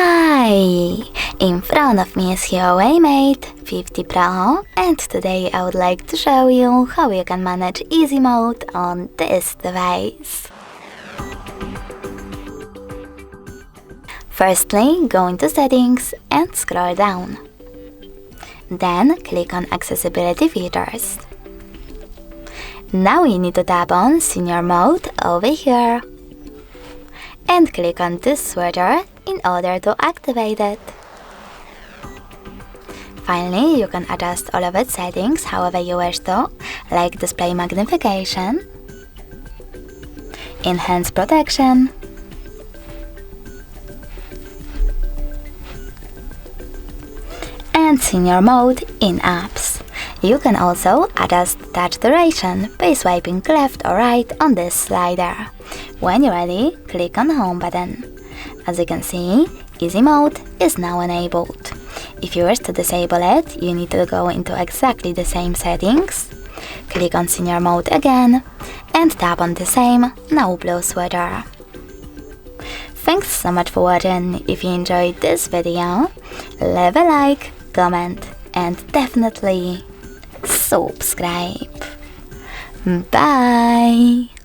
Hi! In front of me is HUAWEI Mate 50 Pro, and today I would like to show you how you can manage easy mode on this device. Firstly, go into settings and scroll down. Then click on accessibility features. Now you need to tap on senior mode over here and click on this switcher in order to activate it. Finally, you can adjust all of its settings however you wish to, like display magnification, enhance protection, and senior mode in apps. You can also adjust touch duration by swiping left or right on this slider. When you're ready, click on the home button. As you can see, easy mode is now enabled. If you wish to disable it, you need to go into exactly the same settings, click on senior mode again, and tap on the same now blue switcher. Thanks so much for watching. If you enjoyed this video, leave a like, comment, and definitely subscribe. Bye!